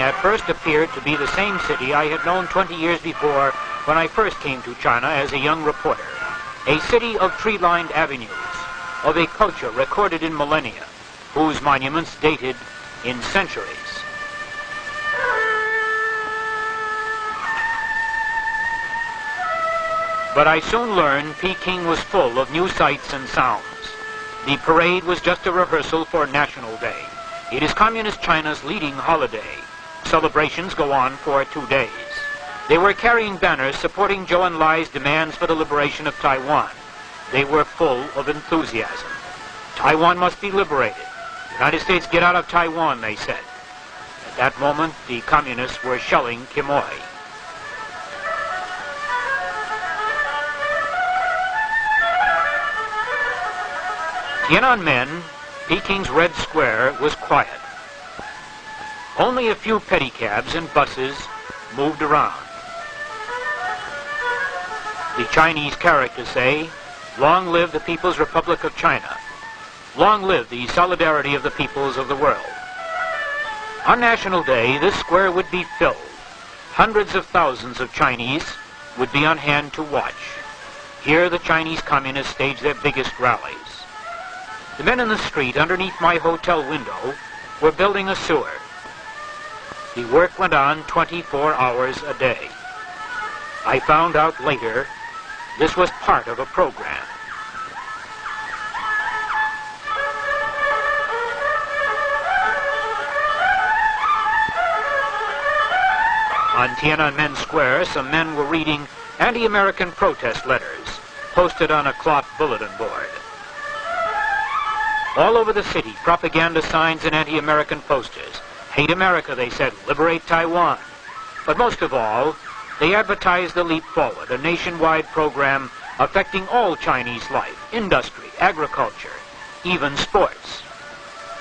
at first appeared to be the same city I had known 20 years before when I first came to China as a young reporter. A city of tree-lined avenues, of a culture recorded in millennia, whose monuments dated in centuries. But I soon learned Peking was full of new sights and sounds. The parade was just a rehearsal for National Day. It is Communist China's leading holiday. Celebrations go on for 2 days. They were carrying banners supporting Zhou Enlai's demands for the liberation of Taiwan. They were full of enthusiasm. Taiwan must be liberated. The United States get out of Taiwan, they said. At that moment, the communists were shelling Quemoy. Tiananmen, Peking's Red Square, was quiet. Only a few pedicabs and buses moved around. The Chinese characters say, "Long live the People's Republic of China. Long live the solidarity of the peoples of the world." On National Day, this square would be filled. Hundreds of thousands of Chinese would be on hand to watch. Here the Chinese communists staged their biggest rallies. The men in the street underneath my hotel window were building a sewer. The work went on 24 hours a day. I found out later this was part of a program. On Tiananmen Square, some men were reading anti-American protest letters posted on a cloth bulletin board. All over the city, propaganda signs and anti-American posters. Hate America, they said, liberate Taiwan. But most of all, they advertised the Leap Forward, a nationwide program affecting all Chinese life, industry, agriculture, even sports.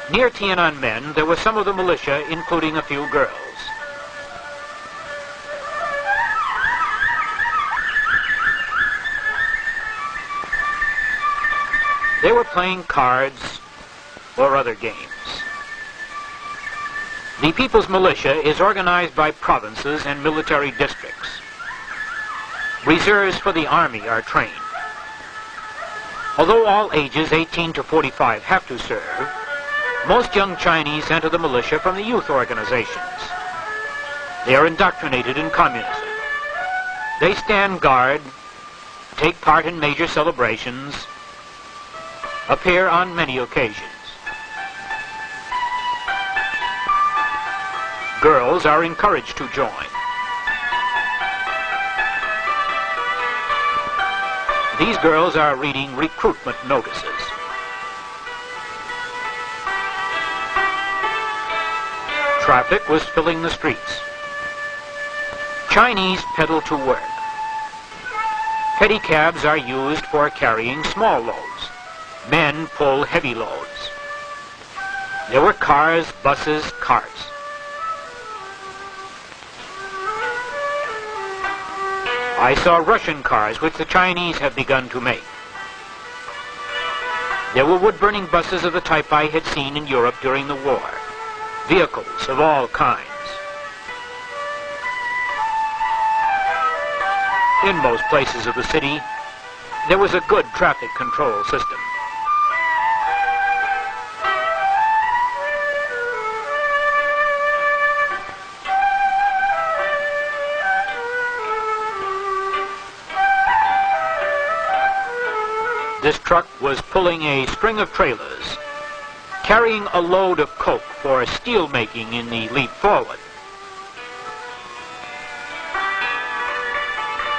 Near Tiananmen, there were some of the militia, including a few girls. They were playing cards or other games. The People's Militia is organized by provinces and military districts. Reserves for the Army are trained. Although all ages 18 to 45 have to serve, most young Chinese enter the militia from the youth organizations. They are indoctrinated in communism. They stand guard, take part in major celebrations, appear on many occasions. Girls are encouraged to join. These girls are reading recruitment notices. Traffic was filling the streets. Chinese pedal to work. Pedicabs are used for carrying small loads. Men pull heavy loads. There were cars, buses, carts. I saw Russian cars, which the Chinese have begun to make. There were wood-burning buses of the type I had seen in Europe during the war. Vehicles of all kinds. In most places of the city, there was a good traffic control system. This truck was pulling a string of trailers, carrying a load of coke for steel making in the Leap Forward.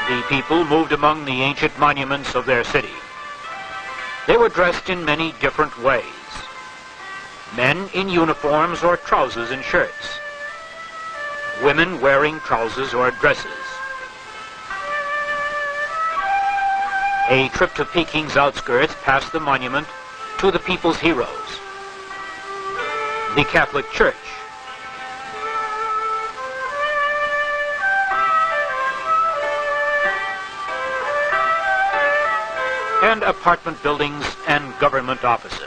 The people moved among the ancient monuments of their city. They were dressed in many different ways. Men in uniforms or trousers and shirts. Women wearing trousers or dresses. A trip to Peking's outskirts past the monument to the people's heroes. The Catholic Church. And apartment buildings and government offices.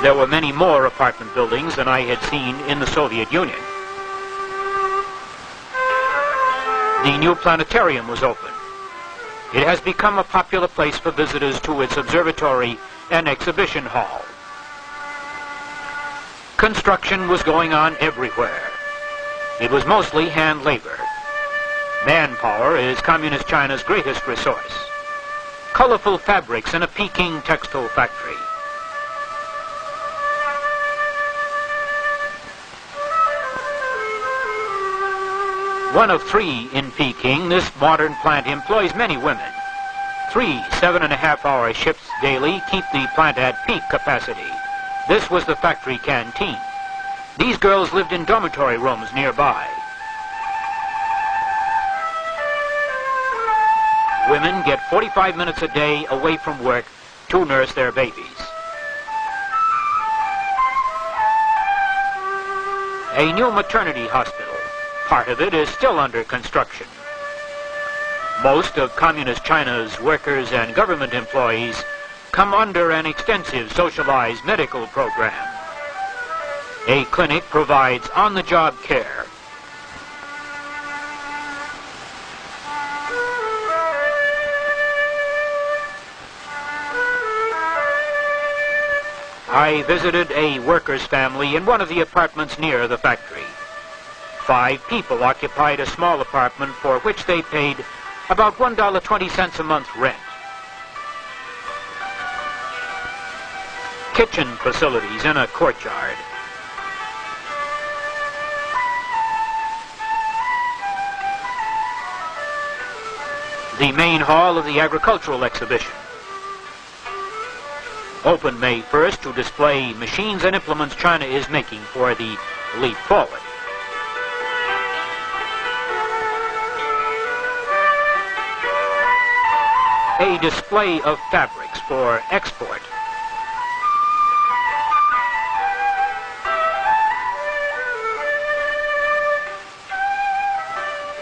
There were many more apartment buildings than I had seen in the Soviet Union. The new planetarium was open. It has become a popular place for visitors to its observatory and exhibition hall. Construction was going on everywhere. It was mostly hand labor. Manpower is Communist China's greatest resource. Colorful fabrics in a Peking textile factory. One of 3 in Peking, this modern plant employs many women. 3 7.5-hour shifts daily keep the plant at peak capacity. This was the factory canteen. These girls lived in dormitory rooms nearby. Women get 45 minutes a day away from work to nurse their babies. A new maternity hospital. Part of it is still under construction. Most of Communist China's workers and government employees come under an extensive socialized medical program. A clinic provides on-the-job care. I visited a worker's family in one of the apartments near the factory. 5 people occupied a small apartment for which they paid about $1.20 a month rent. Kitchen facilities in a courtyard. The main hall of the agricultural exhibition. Open May 1st to display machines and implements China is making for the leap forward. A display of fabrics for export.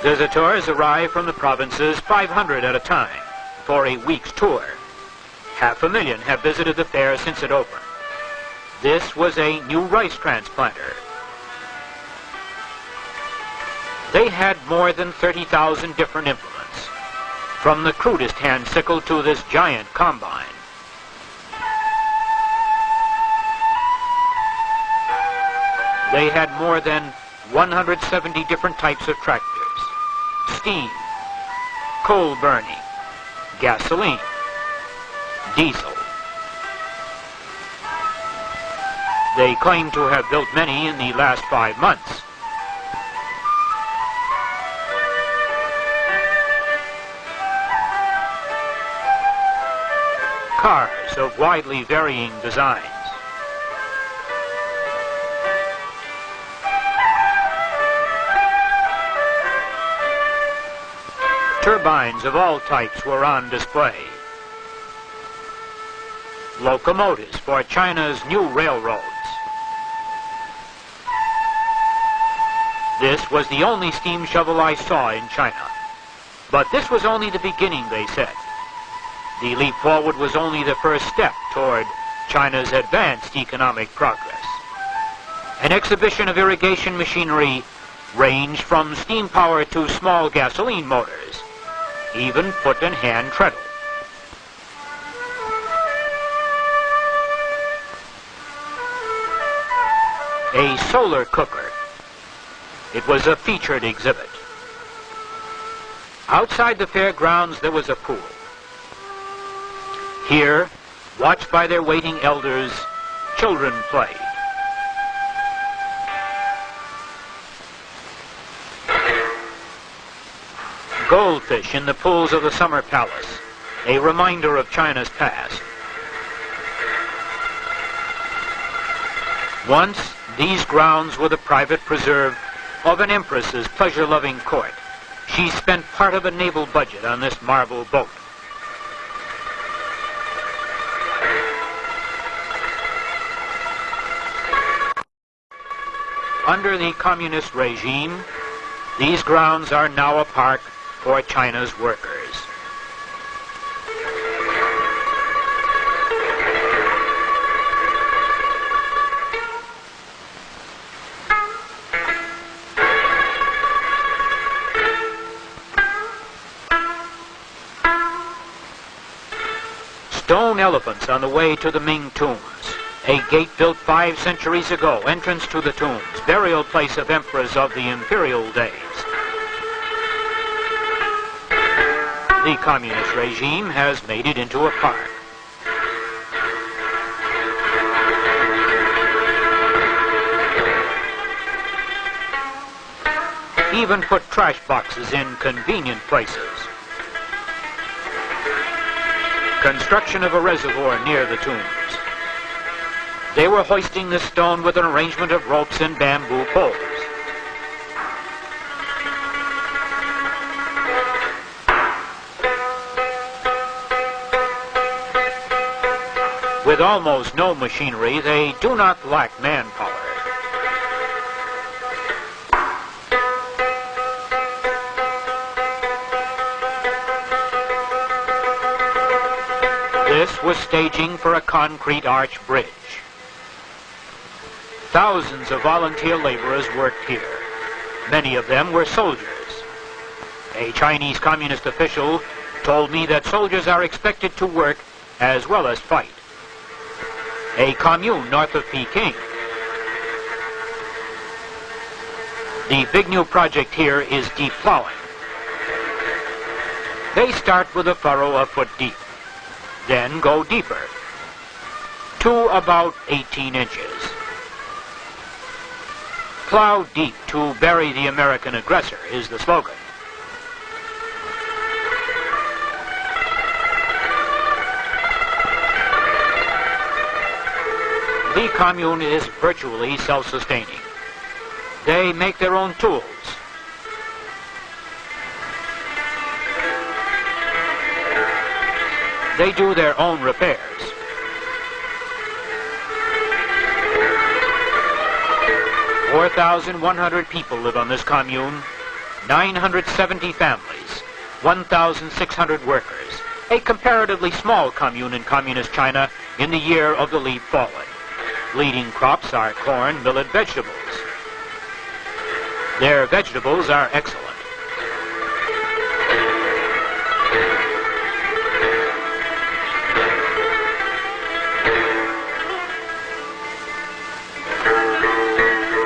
Visitors arrive from the provinces, 500 at a time, for a week's tour. 500,000 have visited the fair since it opened. This was a new rice transplanter. They had more than 30,000 different implements, from the crudest hand sickle to this giant combine. They had more than 170 different types of tractors: steam, coal burning, gasoline, diesel. They claim to have built many in the last 5 months. Cars of widely varying designs. Turbines of all types were on display. Locomotives for China's new railroads. This was the only steam shovel I saw in China. But this was only the beginning, they said. The leap forward was only the first step toward China's advanced economic progress. An exhibition of irrigation machinery ranged from steam power to small gasoline motors, even foot and hand treadle. A solar cooker. It was a featured exhibit. Outside the fairgrounds there was a pool. Here, watched by their waiting elders, children played. Goldfish in the pools of the Summer Palace, a reminder of China's past. Once, these grounds were the private preserve of an empress's pleasure-loving court. She spent part of a naval budget on this marble boat. Under the communist regime, these grounds are now a park for China's workers. Stone elephants on the way to the Ming tombs. A gate built 5 centuries ago, entrance to the tombs, burial place of emperors of the imperial days. The communist regime has made it into a park. Even put trash boxes in convenient places. Construction of a reservoir near the tombs. They were hoisting the stone with an arrangement of ropes and bamboo poles. With almost no machinery, they do not lack manpower. This was staging for a concrete arch bridge. Thousands of volunteer laborers worked here. Many of them were soldiers. A Chinese communist official told me that soldiers are expected to work as well as fight. A commune north of Peking. The big new project here is deep plowing. They start with a furrow a foot deep, then go deeper, to about 18 inches. Plow deep to bury the American aggressor is the slogan. The commune is virtually self-sustaining. They make their own tools. They do their own repairs. "4,100 people live on this commune, 970 families, 1,600 workers, a comparatively small commune in communist China in the year of the leap fallen. Leading crops are corn, millet, vegetables. Their vegetables are excellent.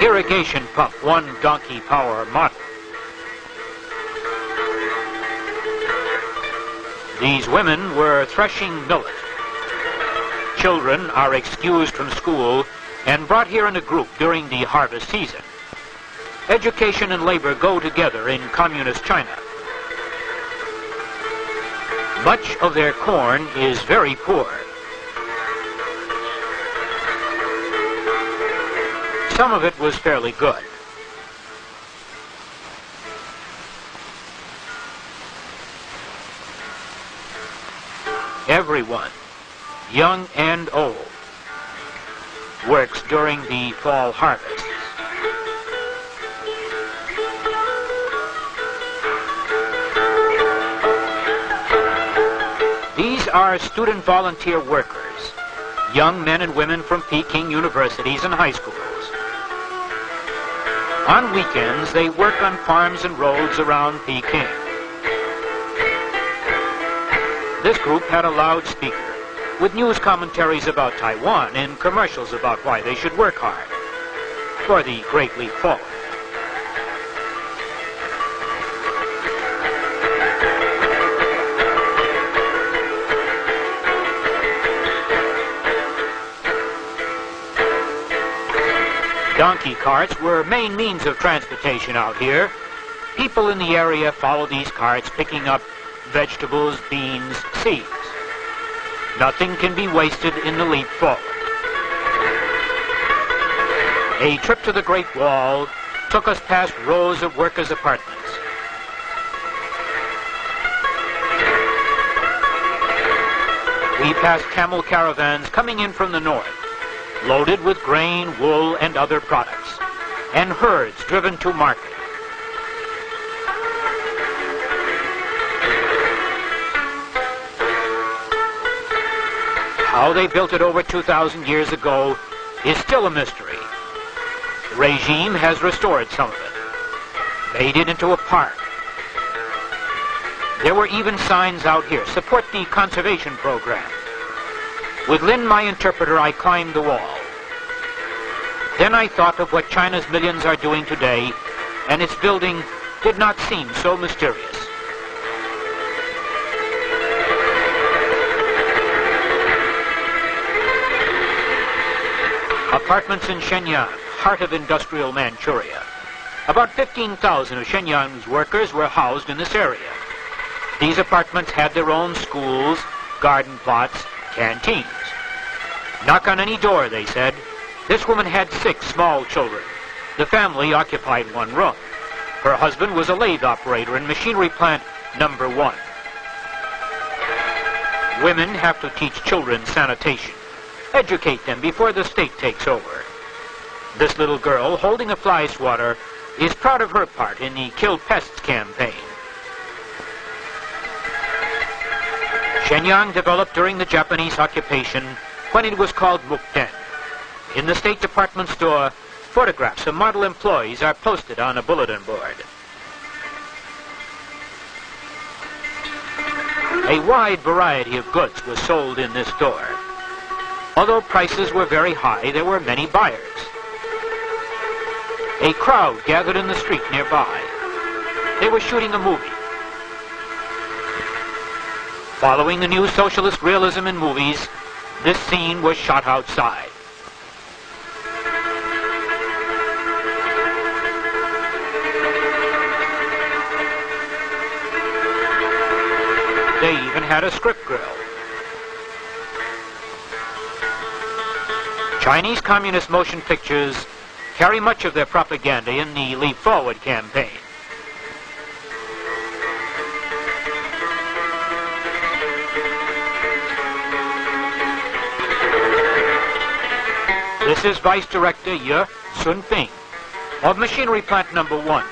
Irrigation pump, 1 donkey power model. These women were threshing millet. Children are excused from school and brought here in a group during the harvest season. Education and labor go together in communist China. Much of their corn is very poor. Some of it was fairly good. Everyone, young and old, works during the fall harvests. These are student volunteer workers, young men and women from Peking universities and high schools. On weekends, they work on farms and roads around Peking. This group had a loudspeaker with news commentaries about Taiwan and commercials about why they should work hard for the Great Leap Forward. Donkey carts were main means of transportation out here. People in the area follow these carts, picking up vegetables, beans, seeds. Nothing can be wasted in the leap forward. A trip to the Great Wall took us past rows of workers' apartments. We passed camel caravans coming in from the north, loaded with grain, wool, and other products, and herds driven to market. How they built it over 2,000 years ago is still a mystery. The regime has restored some of it, made it into a park. There were even signs out here, support the conservation program. With Lin, my interpreter, I climbed the wall. Then I thought of what China's millions are doing today, and its building did not seem so mysterious. Apartments in Shenyang, heart of industrial Manchuria. About 15,000 of Shenyang's workers were housed in this area. These apartments had their own schools, garden plots, canteens. Knock on any door, they said. This woman had 6 small children. The family occupied one room. Her husband was a lathe operator in machinery plant number 1. Women have to teach children sanitation. Educate them before the state takes over. This little girl, holding a fly swatter, is proud of her part in the Kill Pests campaign. Shenyang developed during the Japanese occupation when it was called Mukden. In the State Department store, photographs of model employees are posted on a bulletin board. A wide variety of goods was sold in this store. Although prices were very high, there were many buyers. A crowd gathered in the street nearby. They were shooting a movie. Following the new socialist realism in movies, this scene was shot outside. They even had a script grill. Chinese communist motion pictures carry much of their propaganda in the Leap Forward campaign. This is Vice Director Ye Sun-ping of Machinery Plant number 1.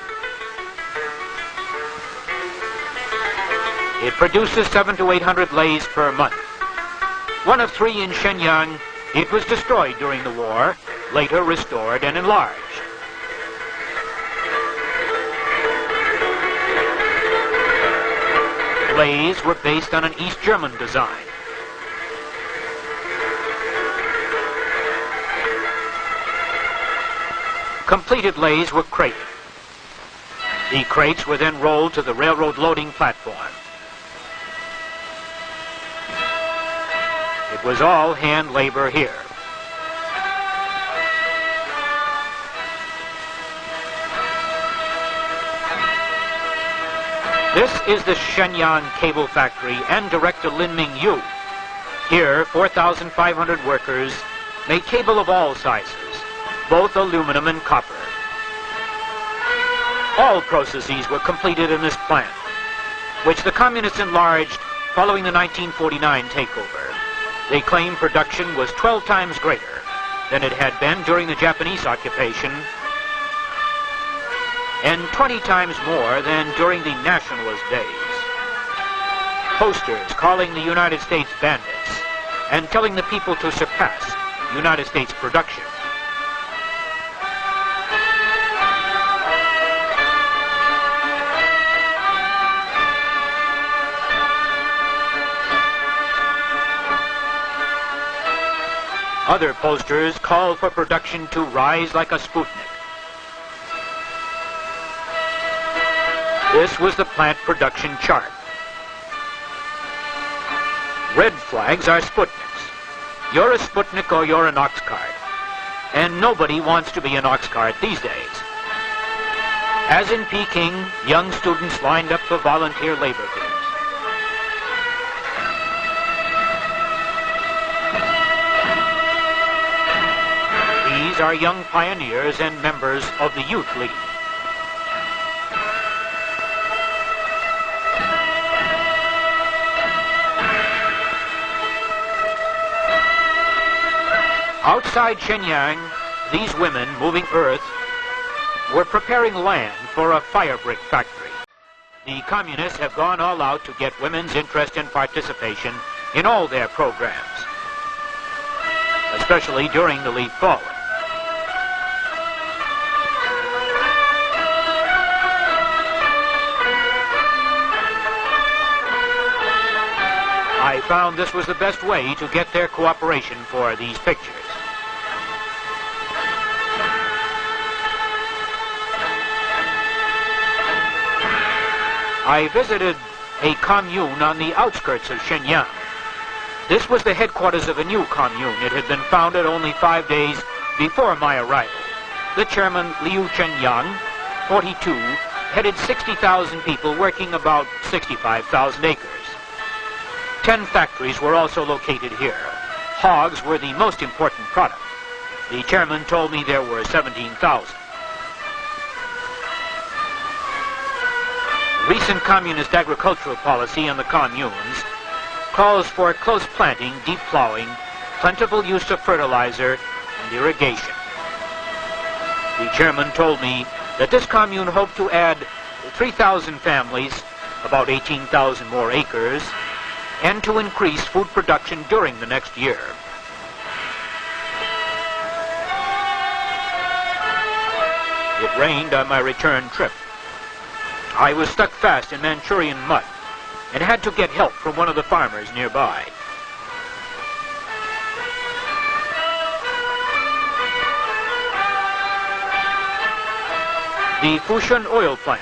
It produces 700 to 800 lathes per month. One of 3 in Shenyang. It was destroyed during the war, later restored and enlarged. Lathes were based on an East German design. Completed lathes were crated. The crates were then rolled to the railroad loading platform. It was all hand labor here. This is the Shenyang Cable Factory and Director Lin Mingyu. Here, 4,500 workers made cable of all sizes, both aluminum and copper. All processes were completed in this plant, which the communists enlarged following the 1949 takeover. They claim production was 12 times greater than it had been during the Japanese occupation and 20 times more than during the nationalist days. Posters calling the United States bandits and telling the people to surpass United States production. Other posters call for production to rise like a Sputnik. This was the plant production chart. Red flags are Sputniks. You're a Sputnik or you're an ox cart. And nobody wants to be an ox cart these days. As in Peking, young students lined up for volunteer labor camps. These are young pioneers and members of the Youth League. Outside Shenyang, these women moving earth were preparing land for a fire brick factory. The communists have gone all out to get women's interest and participation in all their programs, especially during the Leap Forward. I found this was the best way to get their cooperation for these pictures. I visited a commune on the outskirts of Shenyang. This was the headquarters of a new commune. It had been founded only 5 days before my arrival. The chairman, Liu Chenyang, 42, headed 60,000 people working about 65,000 acres. 10 factories were also located here. Hogs were the most important product. The chairman told me there were 17,000. Recent communist agricultural policy in the communes calls for close planting, deep plowing, plentiful use of fertilizer, and irrigation. The chairman told me that this commune hoped to add 3,000 families, about 18,000 more acres, and to increase food production during the next year. It rained on my return trip. I was stuck fast in Manchurian mud and had to get help from one of the farmers nearby. The Fushun oil plant.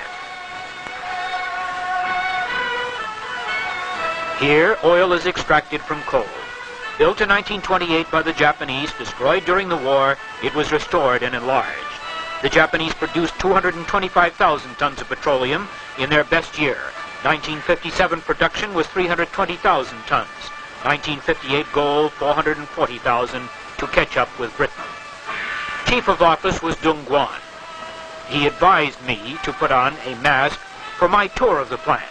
Here, oil is extracted from coal. Built in 1928 by the Japanese, destroyed during the war, it was restored and enlarged. The Japanese produced 225,000 tons of petroleum in their best year. 1957 production was 320,000 tons. 1958 goal, 440,000 to catch up with Britain. Chief of Office was Dung Guan. He advised me to put on a mask for my tour of the plant.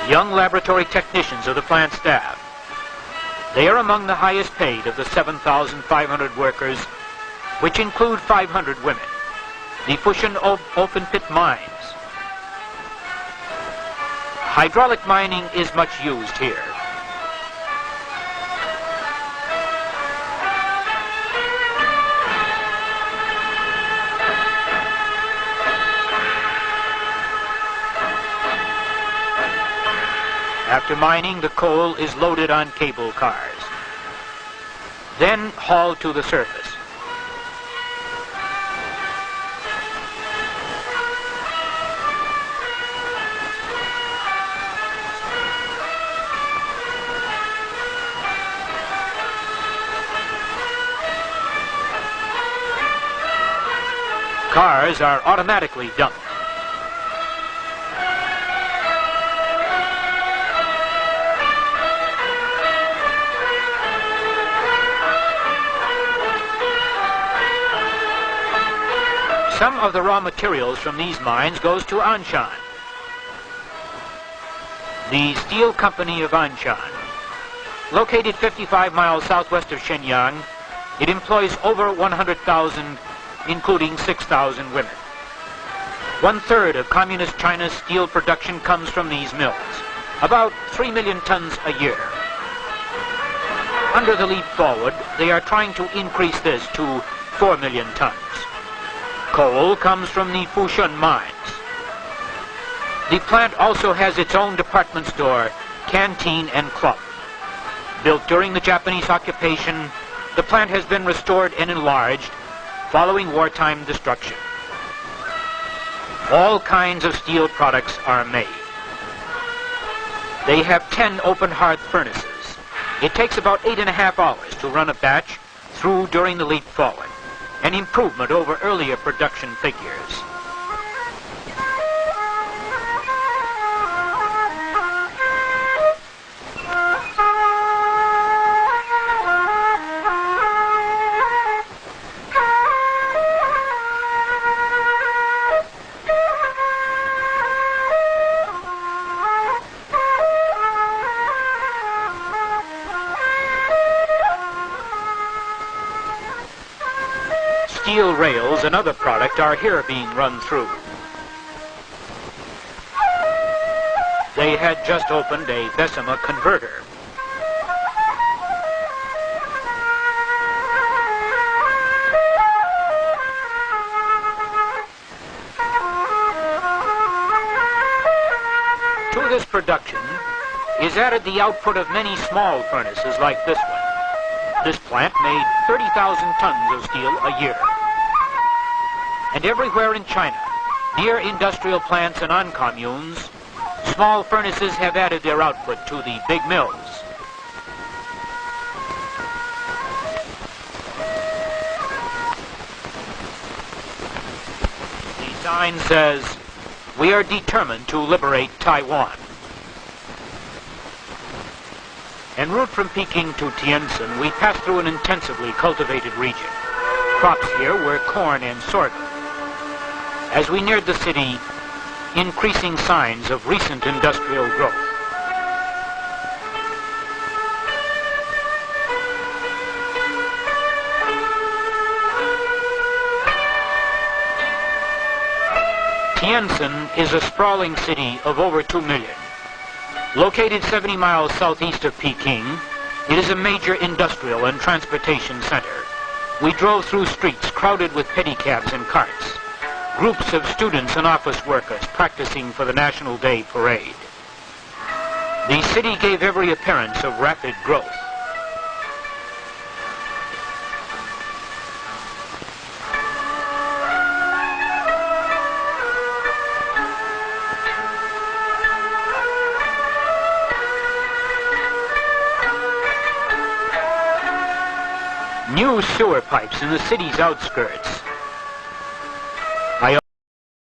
Young laboratory technicians of the plant staff. They are among the highest paid of the 7,500 workers, which include 500 women. The Fushun open pit mines. Hydraulic mining is much used here. After mining, the coal is loaded on cable cars, then hauled to the surface. Cars are automatically dumped. Some of the raw materials from these mines goes to Anshan, the steel company of Anshan. Located 55 miles southwest of Shenyang, it employs over 100,000, including 6,000 women. 1/3 of Communist China's steel production comes from these mills, about 3 million tons a year. Under the leap forward, they are trying to increase this to 4 million tons. Coal comes from the Fushun mines. The plant also has its own department store, canteen, and club. Built during the Japanese occupation, the plant has been restored and enlarged following wartime destruction. All kinds of steel products are made. They have 10 open hearth furnaces. It takes about 8.5 hours to run a batch through during the leap forward, an improvement over earlier production figures. Steel rails and other product are here being run through. They had just opened a Bessemer converter. To this production is added the output of many small furnaces like this one. This plant made 30,000 tons of steel a year. And everywhere in China, near industrial plants and on communes, small furnaces have added their output to the big mills. The sign says, "We are determined to liberate Taiwan." En route from Peking to Tientsin, we passed through an intensively cultivated region. Crops here were corn and sorghum. As we neared the city, increasing signs of recent industrial growth. Tientsin is a sprawling city of over 2 million. Located 70 miles southeast of Peking, it is a major industrial and transportation center. We drove through streets crowded with pedicabs and carts. Groups of students and office workers practicing for the National Day parade. The city gave every appearance of rapid growth. New sewer pipes in the city's outskirts